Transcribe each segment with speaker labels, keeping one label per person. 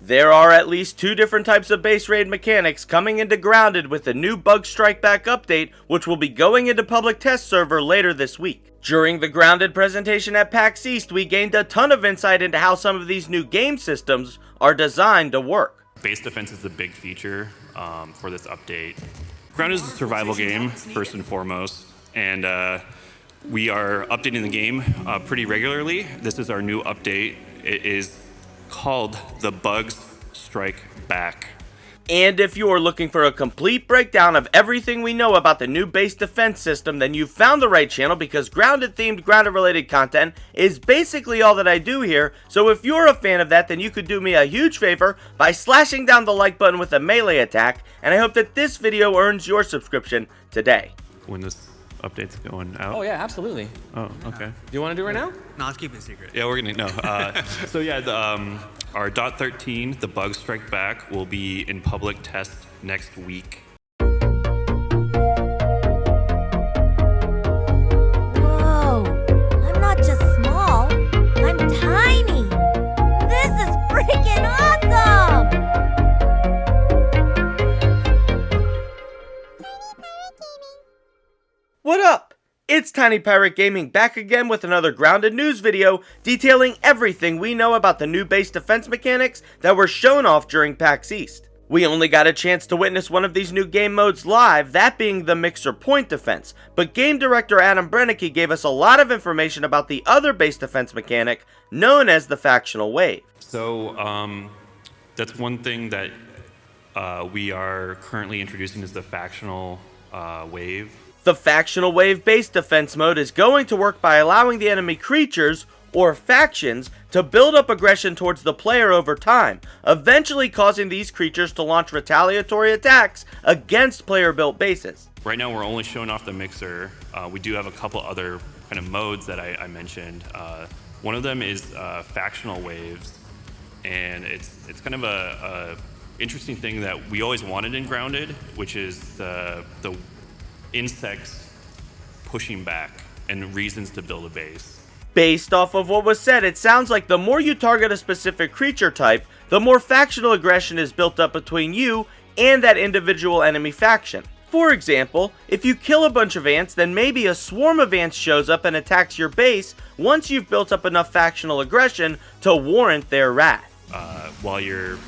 Speaker 1: There are at least 2 different types of base raid mechanics coming into Grounded with the new Bug Strike Back update, which will be going into public test server later this week. During the Grounded presentation at PAX EAST, we gained a ton of insight into how some of these new game systems are designed to work.
Speaker 2: Base defense is a big feature for this update. Grounded is a survival game, first and foremost, and we are updating the game pretty regularly. This is our new update. It is called the Bugs Strike Back.
Speaker 1: And if you are looking for a complete breakdown of everything we know about the new base defense system, then you've found the right channel, because Grounded themed, Grounded related content is basically all that I do here. So if you're a fan of that, then you could do me a huge favor by slashing down the like button with a melee attack, and I hope that this video earns your subscription today.
Speaker 2: When this update's going out?
Speaker 3: Oh yeah, absolutely.
Speaker 2: Oh, okay.
Speaker 3: Do you want to do it right now?
Speaker 4: No, let's keep it secret.
Speaker 2: Yeah, we're gonna, no. So yeah, our .13, the Bug Strike Back, will be in public test next week.
Speaker 5: Whoa, I'm not just small, I'm tiny. This is freaking awesome!
Speaker 1: What up? It's Tiny Pirate Gaming back again with another Grounded news video detailing everything we know about the new base defense mechanics that were shown off during PAX EAST. We only got a chance to witness one of these new game modes live, that being the MIX.R Point Defense, but game director Adam Brennecke gave us a lot of information about the other base defense mechanic known as the Factional Wave.
Speaker 2: So that's one thing that we are currently introducing is the Factional Wave.
Speaker 1: The Factional Wave base defense mode is going to work by allowing the enemy creatures, or factions, to build up aggression towards the player over time, eventually causing these creatures to launch retaliatory attacks against player-built bases.
Speaker 2: Right now we're only showing off the Mixer. We do have a couple other kind of modes that I mentioned. One of them is Factional Waves, and it's kind of a interesting thing that we always wanted in Grounded, which is the insects pushing back and reasons to build a base.
Speaker 1: Based off of what was said, it sounds like the more you target a specific creature type, the more factional aggression is built up between you and that individual enemy faction. For example, if you kill a bunch of ants, then maybe a swarm of ants shows up and attacks your base once you've built up enough factional aggression to warrant their wrath.
Speaker 2: While you're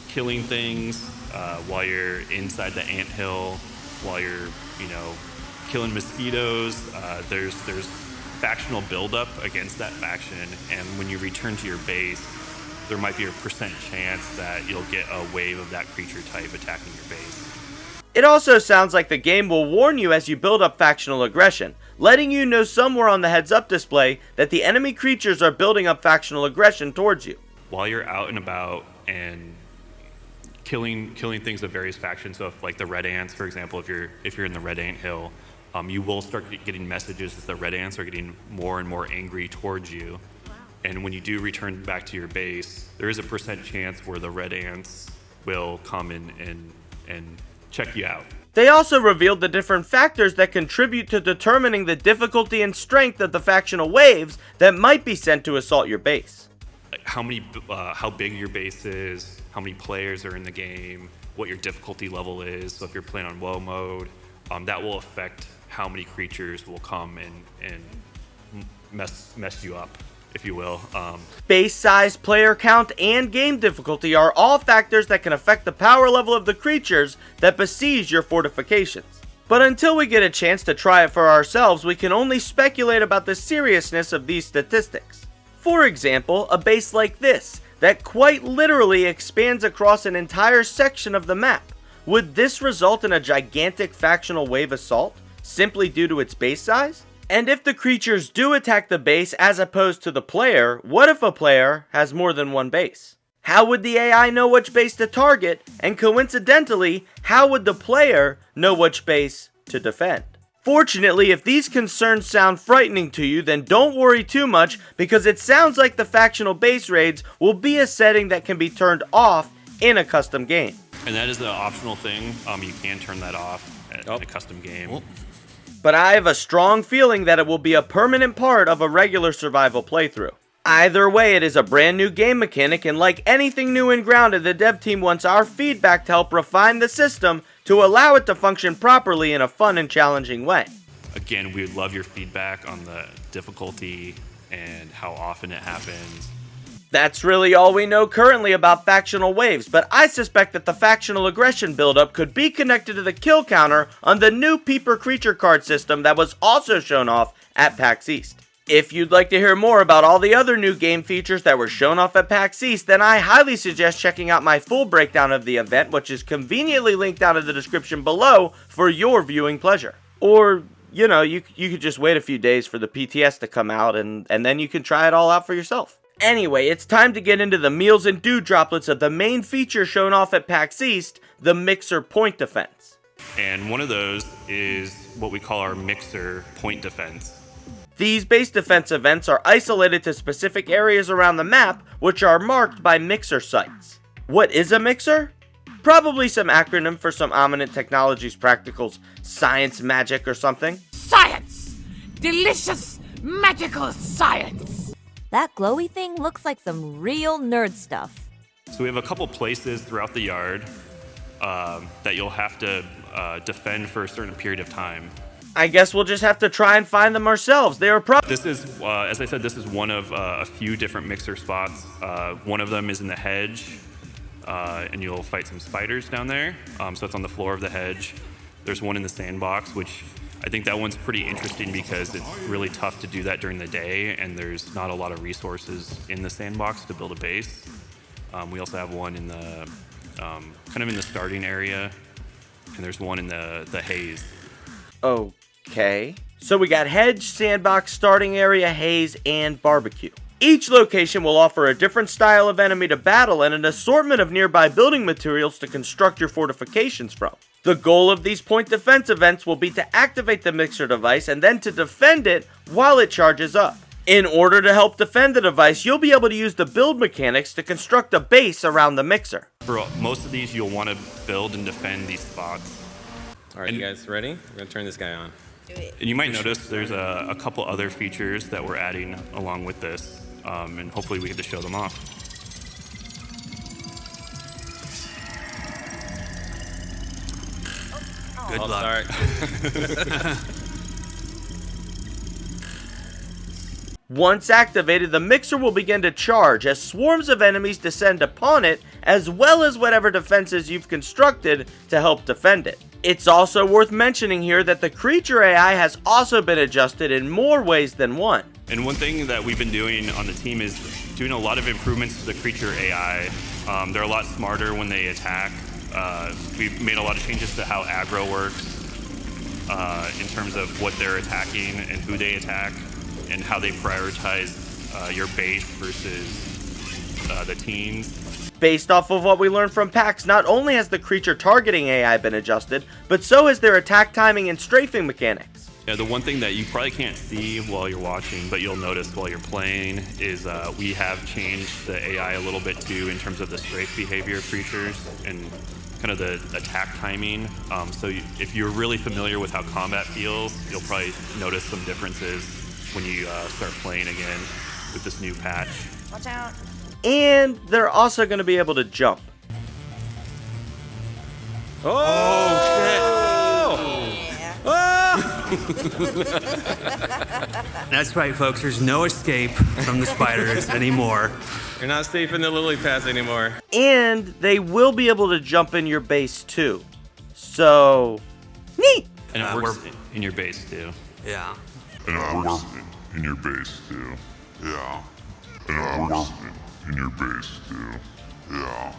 Speaker 2: killing things, while you're inside the anthill, while you're, killing mosquitoes, there's factional buildup against that faction, and when you return to your base, there might be a % chance that you'll get a wave of that creature type attacking your base.
Speaker 1: It also sounds like the game will warn you as you build up factional aggression, letting you know somewhere on the heads-up display that the enemy creatures are building up factional aggression towards you.
Speaker 2: While you're out and about and killing things of various factions, so if like the red ants, for example, if you're in the red ant hill, you will start getting messages that the red ants are getting more and more angry towards you. And when you do return back to your base, there is a % chance where the red ants will come in and check you out.
Speaker 1: They also revealed the different factors that contribute to determining the difficulty and strength of the factional waves that might be sent to assault your base.
Speaker 2: Like how big your base is, how many players are in the game, what your difficulty level is. So if you're playing on low mode, that will affect how many creatures will come and mess you up, if you will.
Speaker 1: Base size, player count, and game difficulty are all factors that can affect the power level of the creatures that besiege your fortifications. But until we get a chance to try it for ourselves, we can only speculate about the seriousness of these statistics. For example, a base like this, that quite literally expands across an entire section of the map. Would this result in a gigantic factional wave assault, simply due to its base size? And if the creatures do attack the base as opposed to the player, what if a player has more than one base? How would the AI know which base to target, and coincidentally, how would the player know which base to defend? Fortunately, if these concerns sound frightening to you, then don't worry too much, because it sounds like the Factional Base Raids will be a setting that can be turned off in a custom game.
Speaker 2: And that is the optional thing. You can turn that off in a custom game.
Speaker 1: But I have a strong feeling that it will be a permanent part of a regular survival playthrough. Either way, it is a brand new game mechanic, and like anything new and grounded, the dev team wants our feedback to help refine the system to allow it to function properly in a fun and challenging way.
Speaker 2: Again, we would love your feedback on the difficulty and how often it happens.
Speaker 1: That's really all we know currently about factional waves, but I suspect that the factional aggression buildup could be connected to the kill counter on the new Peeper creature card system that was also shown off at PAX East. If you'd like to hear more about all the other new game features that were shown off at PAX East, then I highly suggest checking out my full breakdown of the event, which is conveniently linked down in the description below for your viewing pleasure. Or, you know, you could just wait a few days for the PTS to come out and then you can try it all out for yourself. Anyway, it's time to get into the meals and dew droplets of the main feature shown off at PAX East, the MIX.R Point Defense.
Speaker 2: And one of those is what we call our MIX.R Point Defense.
Speaker 1: These base defense events are isolated to specific areas around the map, which are marked by MIX.R sites. What is a MIX.R? Probably some acronym for some Eminent Technologies Practicals, science, magic, or something.
Speaker 3: Science! Delicious, magical science!
Speaker 5: That glowy thing looks like some real nerd stuff.
Speaker 2: So we have a couple places throughout the yard that you'll have to defend for a certain period of time.
Speaker 1: I guess we'll just have to try and find them ourselves. They are
Speaker 2: This is, as I said, this is one of a few different MIX.R spots. One of them is in the hedge, and you'll fight some spiders down there. So it's on the floor of the hedge. There's one in the sandbox, which I think that one's pretty interesting because it's really tough to do that during the day, and there's not a lot of resources in the sandbox to build a base. We also have one in the kind of in the starting area, and there's one in the haze.
Speaker 1: Okay. So we got hedge, sandbox, starting area, haze, and barbecue. Each location will offer a different style of enemy to battle and an assortment of nearby building materials to construct your fortifications from. The goal of these point defense events will be to activate the MIX.R device and then to defend it while it charges up. In order to help defend the device, you'll be able to use the build mechanics to construct a base around the MIX.R.
Speaker 2: For most of these, you'll want to build and defend these spots.
Speaker 4: All right, you guys ready? We're gonna turn this guy on.
Speaker 2: And you might notice there's a couple other features that we're adding along with this, and hopefully we get to show them off.
Speaker 4: Good luck.
Speaker 1: Once activated, the MIX.R will begin to charge as swarms of enemies descend upon it, as well as whatever defenses you've constructed to help defend it. It's also worth mentioning here that the creature AI has also been adjusted in more ways than one.
Speaker 2: And one thing that we've been doing on the team is doing a lot of improvements to the creature AI. They're a lot smarter when they attack. We've made a lot of changes to how aggro works in terms of what they're attacking and who they attack and how they prioritize your base versus the teams.
Speaker 1: Based off of what we learned from PAX, not only has the creature targeting AI been adjusted, but so has their attack timing and strafing mechanics.
Speaker 2: Yeah, the one thing that you probably can't see while you're watching, but you'll notice while you're playing, is we have changed the AI a little bit too in terms of the strafe behavior of creatures and kind of the attack timing. So if you're really familiar with how combat feels, you'll probably notice some differences when you start playing again with this new patch.
Speaker 5: Watch out.
Speaker 1: And they're also going to be able to jump.
Speaker 6: That's right, folks. There's no escape from the spiders anymore.
Speaker 4: You're not safe in the lily pads anymore.
Speaker 1: And they will be able to jump in your base too. So, neat!
Speaker 2: And it works in your base too.
Speaker 6: Yeah.
Speaker 7: And it works in your base too. Yeah. And it works in your base too. Yeah.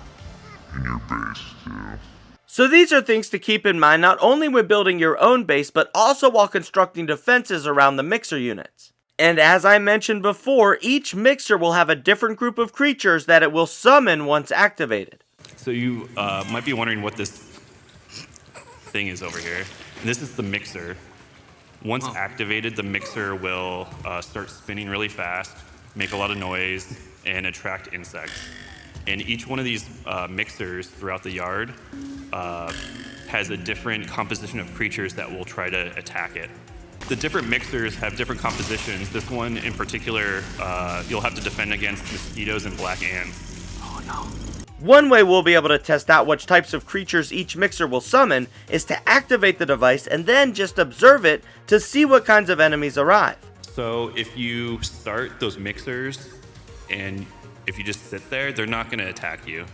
Speaker 7: In your base too.
Speaker 1: So these are things to keep in mind not only when building your own base, but also while constructing defenses around the MIX.R units. And as I mentioned before, each MIX.R will have a different group of creatures that it will summon once activated.
Speaker 2: So you might be wondering what this thing is over here. And this is the MIX.R. Once activated, the MIX.R will start spinning really fast, make a lot of noise, and attract insects. And each one of these MIX.Rs throughout the yard has a different composition of creatures that will try to attack it. the different mixers have different compositions. This one in particular, you'll have to defend against mosquitoes and black ants.
Speaker 6: Oh no.
Speaker 1: One way we'll be able to test out which types of creatures each mixer will summon is to activate the device and then just observe it to see what kinds of enemies arrive.
Speaker 2: So if you start those mixers and if you just sit there, they're not going to attack you.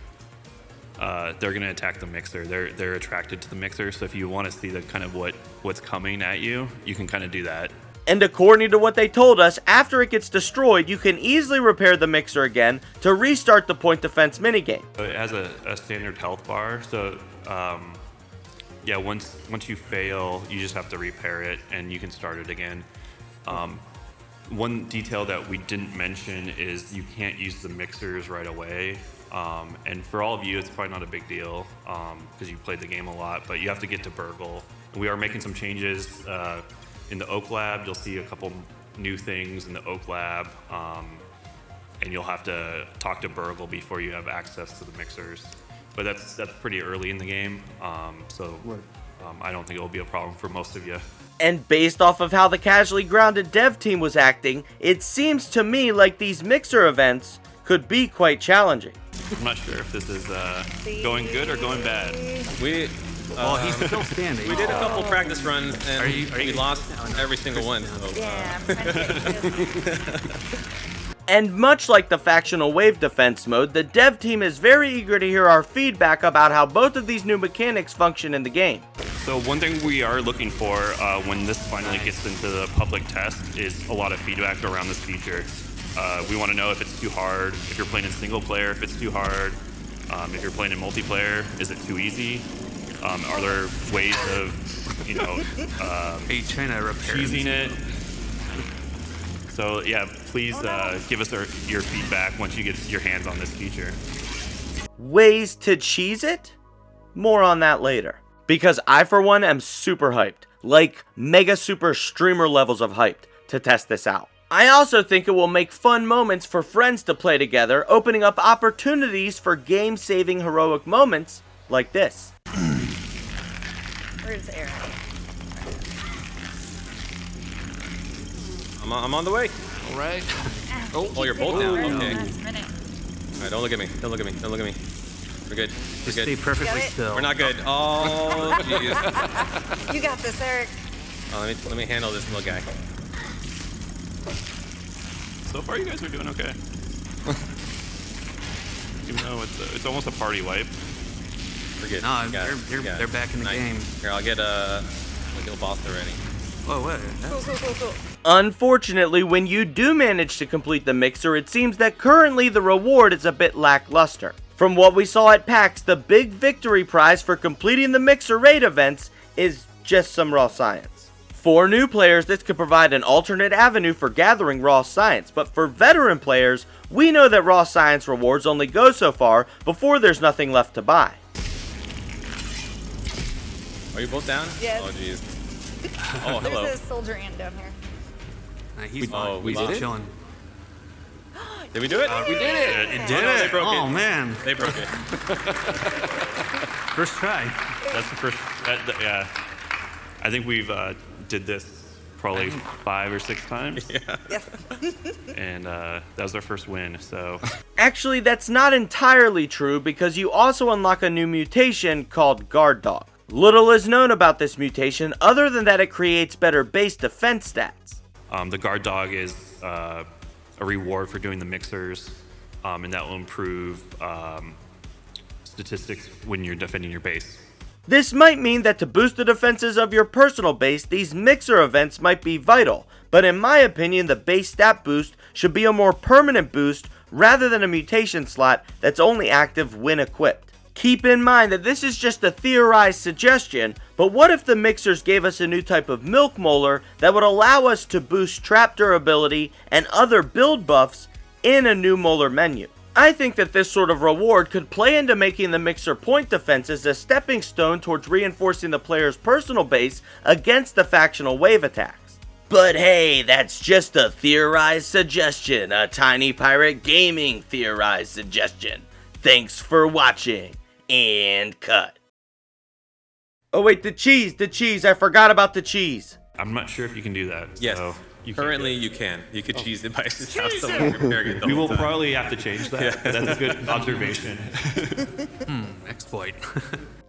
Speaker 2: They're going to attack the mixer. They're attracted to the mixer. So if you want to see the kind of what's coming at you, you can kind of do that.
Speaker 1: And according to what they told us, after it gets destroyed, you can easily repair the mixer again to restart the point defense minigame.
Speaker 2: It has a standard health bar. So yeah, once you fail, you just have to repair it and you can start it again. One detail that we didn't mention is you can't use the mixers right away. And for all of you, it's probably not a big deal because you played the game a lot, but you have to get to Burgle. We are making some changes in the Oak Lab. You'll see a couple new things in the Oak Lab, and you'll have to talk to Burgle before you have access to the mixers. But that's pretty early in the game, so I don't think it will be a problem for most of you.
Speaker 1: And based off of how the casually grounded dev team was acting, it seems to me like these mixer events could be quite challenging.
Speaker 2: I'm not sure if this is going good or going bad.
Speaker 6: Well, he's still standing.
Speaker 4: We did a couple practice runs and
Speaker 6: Are you-
Speaker 4: we lost every single one. So,
Speaker 5: Yeah, I'm trying to
Speaker 1: And much like the Factional Wave Defense mode, the dev team is very eager to hear our feedback about how both of these new mechanics function in the game.
Speaker 2: So one thing we are looking for when this finally gets into the public test is a lot of feedback around this feature. We want to know if it's too hard, if you're playing in single player, if it's too hard, if you're playing in multiplayer, is it too easy? Are there ways of,
Speaker 6: Are you trying to repair
Speaker 2: cheesing it? So yeah, please give us your feedback once you get your hands on this feature.
Speaker 1: Ways to cheese it? More on that later. Because I, for one, am super hyped. Like, mega super streamer levels of hyped to test this out. I also think it will make fun moments for friends to play together, opening up opportunities for game-saving heroic moments like this.
Speaker 5: Where's Aaron?
Speaker 4: I'm on the way.
Speaker 8: All right.
Speaker 4: Oh, you're both down. Okay.
Speaker 5: Last minute.
Speaker 4: All right, don't look at me. Don't look at me. Don't look at me. We're good. We're
Speaker 6: Just stay
Speaker 4: good.
Speaker 6: perfectly
Speaker 5: Got it?
Speaker 6: still.
Speaker 4: We're not good. Oh, jeez.
Speaker 5: You got this, Eric.
Speaker 4: Oh, let me handle this little guy.
Speaker 2: So far, you guys are doing okay. Even though it's almost a party wipe.
Speaker 4: We're good.
Speaker 6: No,
Speaker 4: We got it. We got
Speaker 6: they're
Speaker 4: it.
Speaker 6: back in the
Speaker 4: Nice.
Speaker 6: game.
Speaker 4: Here, I'll get a boss already.
Speaker 6: Oh, what?
Speaker 5: Cool.
Speaker 1: Unfortunately, when you do manage to complete the mixer, it seems that currently the reward is a bit lackluster. From what we saw at PAX, the big victory prize for completing the mixer raid events is just some raw science. For new players, this could provide an alternate avenue for gathering raw science, but for veteran players, we know that raw science rewards only go so far before there's nothing left to buy.
Speaker 4: Are you both down?
Speaker 5: Yes.
Speaker 4: Oh, jeez. Oh, hello.
Speaker 5: There's a soldier ant down here.
Speaker 6: He's fine.
Speaker 4: we
Speaker 6: He's
Speaker 4: did it?
Speaker 6: chilling.
Speaker 4: Did we do it?
Speaker 8: We did it.
Speaker 6: It
Speaker 4: did it. They broke
Speaker 6: Oh,
Speaker 4: it.
Speaker 6: man.
Speaker 4: They broke it.
Speaker 6: First try.
Speaker 2: That's the first. Yeah, I think we've did this probably 5 or 6 times.
Speaker 5: Yes.
Speaker 2: And that was our first win. So
Speaker 1: Actually, that's not entirely true because you also unlock a new mutation called Guard Dog. Little is known about this mutation other than that it creates better base defense stats.
Speaker 2: the guard dog is a reward for doing the mixers, and that will improve statistics when you're defending your base.
Speaker 1: This might mean that to boost the defenses of your personal base, these mixer events might be vital, but in my opinion the base stat boost should be a more permanent boost rather than a mutation slot that's only active when equipped. Keep in mind that this is just a theorized suggestion, but what if the mixers gave us a new type of milk molar that would allow us to boost trap durability and other build buffs in a new molar menu? I think that this sort of reward could play into making the MIX.R Point Defenses a stepping stone towards reinforcing the player's personal base against the factional wave attacks. But hey, that's just a theorized suggestion, a Tiny Pirate Gaming theorized suggestion. Thanks for watching, and cut. Oh wait, the cheese, I forgot about the cheese.
Speaker 2: I'm not sure if you can do that.
Speaker 4: Yes.
Speaker 2: So you can't
Speaker 4: Currently,
Speaker 2: do it.
Speaker 4: you can. You could cheese it by just have someone repairing it the
Speaker 2: We
Speaker 4: whole
Speaker 2: will
Speaker 4: time.
Speaker 2: probably have to change that. That's a good observation.
Speaker 6: Exploit.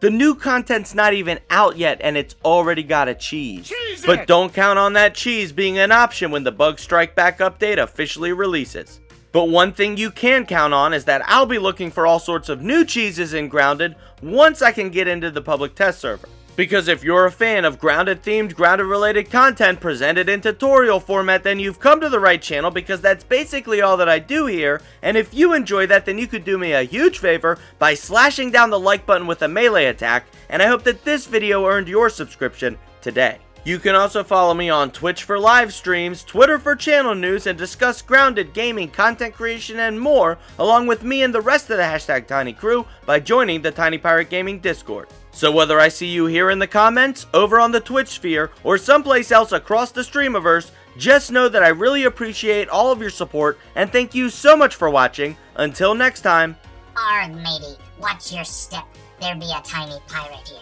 Speaker 1: The new content's not even out yet and it's already got a cheese. But don't count on that cheese being an option when the Bug Strike Back update officially releases. But one thing you can count on is that I'll be looking for all sorts of new cheeses in Grounded once I can get into the public test server. Because if you're a fan of Grounded themed, Grounded related content presented in tutorial format, then you've come to the right channel, because that's basically all that I do here. And if you enjoy that, then you could do me a huge favor by slashing down the like button with a melee attack, and I hope that this video earned your subscription today. You can also follow me on Twitch for live streams, Twitter for channel news, and discuss Grounded, gaming, content creation, and more, along with me and the rest of the Hashtag Tiny crew by joining the Tiny Pirate Gaming Discord. So whether I see you here in the comments, over on the Twitch sphere, or someplace else across the Streamiverse, just know that I really appreciate all of your support, and thank you so much for watching. Until next time.
Speaker 8: Arg, matey, watch your step. There be a tiny pirate here.